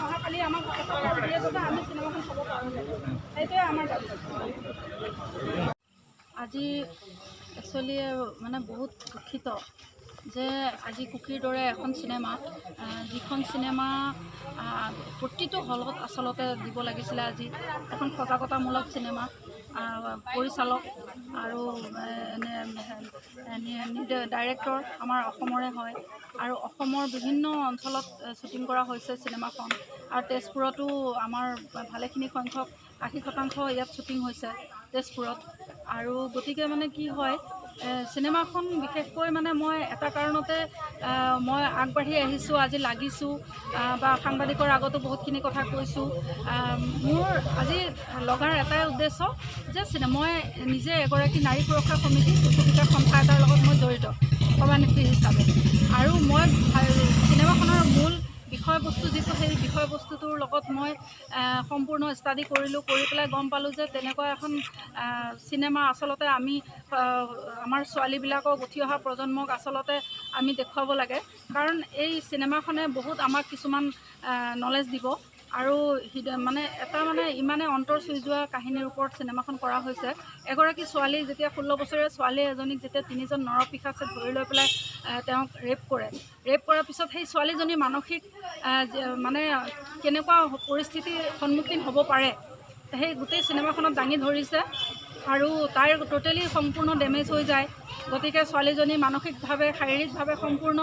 অহাকালি আমাক দিয়ে যাতে আমি চিনেমাখন চাব পাৰোঁ, সেইটোৱে আমাৰ দাবী। আজি একচুৱেলি মানে বহুত দুখিত যে আজি কুকিৰ দৰে এখন চিনেমা, যিখন চিনেমা প্ৰতিটো হলত আচলতে দিব লাগিছিলে, আজি এখন সজাগতামূলক চিনেমা, পৰিচালক আৰু ডাইৰেক্টৰ আমাৰ অসমৰে হয় আৰু অসমৰ বিভিন্ন অঞ্চলত শ্বুটিং কৰা হৈছে চিনেমাখন, আৰু তেজপুৰতো আমাৰ ভালেখিনি সংখ্যক 80% ইয়াত শ্বুটিং হৈছে তেজপুৰত। আৰু গতিকে মানে কি হয়, চিনেমাখন বিশেষকৈ মানে মই এটা কাৰণতে মই আগবাঢ়ি আহিছোঁ, আজি লাগিছোঁ বা সাংবাদিকৰ আগতো বহুতখিনি কথা কৈছোঁ। মোৰ আজি লগাৰ এটাই উদ্দেশ্য যে মই নিজে এগৰাকী নাৰী সুৰক্ষা সমিতি শিশুবিকাশ সন্থা এটাৰ লগত মই জড়িত সভানেত্ৰী হিচাপে, আৰু মই চিনেমাখনৰ মূল বিষয়বস্তু যিটো, সেই বিষয়বস্তুটোৰ লগত মই সম্পূৰ্ণ ষ্টাডি কৰিলোঁ, কৰি পেলাই গম পালোঁ যে তেনেকুৱা এখন চিনেমা আচলতে আমি আমাৰ ছোৱালীবিলাকক, উঠি অহা প্ৰজন্মক আচলতে আমি দেখুৱাব লাগে, কাৰণ এই চিনেমাখনে বহুত আমাক কিছুমান নলেজ দিব। আৰু মানে এটা মানে ইমানে অন্তৰ চুই যোৱা কাহিনীৰ ওপৰত চিনেমাখন কৰা হৈছে। এগৰাকী ছোৱালী যেতিয়া 16 বছৰীয়া ছোৱালী এজনীক যেতিয়া 3জন নৰপিশাচে ধৰি লৈ পেলাই তেওঁক ৰেপ কৰাৰ পিছত সেই ছোৱালীজনী মানসিক মানে কেনেকুৱা পৰিস্থিতিৰ সন্মুখীন হ'ব পাৰে, সেই গোটেই চিনেমাখনত দাঙি ধৰিছে। আৰু তাইৰ টোটেলি সম্পূৰ্ণ ডেমেজ হৈ যায়। গতিকে ছোৱালীজনী মানসিকভাৱে, শাৰীৰিকভাৱে সম্পূৰ্ণ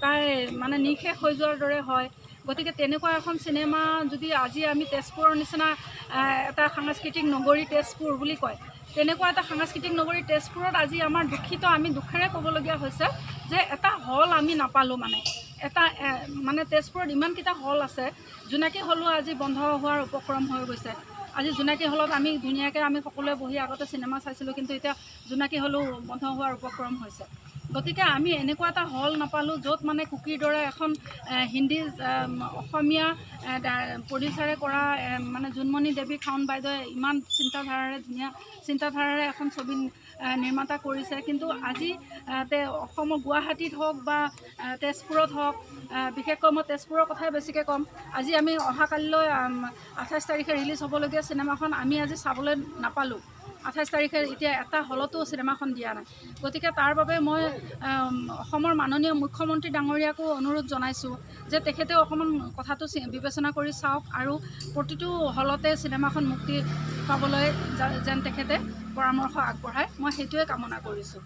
তাই মানে নিঃশেষ হৈ যোৱাৰ দৰে হয়। গতিকে তেনেকুৱা এখন চিনেমা যদি আজি আমি তেজপুৰৰ নিচিনা এটা সাংস্কৃতিক নগৰী তেজপুৰ বুলি কয়, তেনেকুৱা এটা সাংস্কৃতিক নগৰী তেজপুৰত আজি আমাৰ দুখিত, আমি দুখেৰে ক'বলগীয়া হৈছে যে এটা হল আমি নাপালোঁ। মানে তেজপুৰত ইমানকেইটা হল আছে, জোনাকী হলো আজি বন্ধ হোৱাৰ উপক্ৰম হৈ গৈছে। আজি জোনাকী হলত আমি ধুনীয়াকৈ আমি সকলোৱে বহি আগতে চিনেমা চাইছিলোঁ, কিন্তু এতিয়া জোনাকী হলো বন্ধ হোৱাৰ উপক্ৰম হৈছে। গতিকে আমি এনেকুৱা এটা হল নাপালোঁ য'ত মানে কুকিৰ দৰে এখন হিন্দী অসমীয়া প্ৰডিউচাৰে কৰা মানে জোনমণি দেৱী খাউণ্ড বাইদেৱে ইমান চিন্তাধাৰাৰে, ধুনীয়া চিন্তাধাৰাৰে এখন ছবি নিৰ্মাতা কৰিছে। কিন্তু আজি অসমৰ গুৱাহাটীত হওক বা তেজপুৰত হওক, বিশেষকৈ মই তেজপুৰৰ কথাই বেছিকৈ ক'ম, আজি আমি অহাকালিলৈ 28 তাৰিখে ৰিলিজ হ'বলগীয়া চিনেমাখন আমি আজি চাবলৈ নাপালোঁ। 28 তাৰিখে এতিয়া এটা হলতো চিনেমাখন দিয়া নাই। গতিকে তাৰ বাবে মই অসমৰ মাননীয় মুখ্যমন্ত্ৰী ডাঙৰীয়াকো অনুৰোধ জনাইছোঁ যে তেখেতেও অকণমান কথাটো বিবেচনা কৰি চাওক আৰু প্ৰতিটো হলতে চিনেমাখন মুক্তি পাবলৈ যেন তেখেতে পৰামৰ্শ আগবঢ়ায়, মই সেইটোৱে কামনা কৰিছোঁ।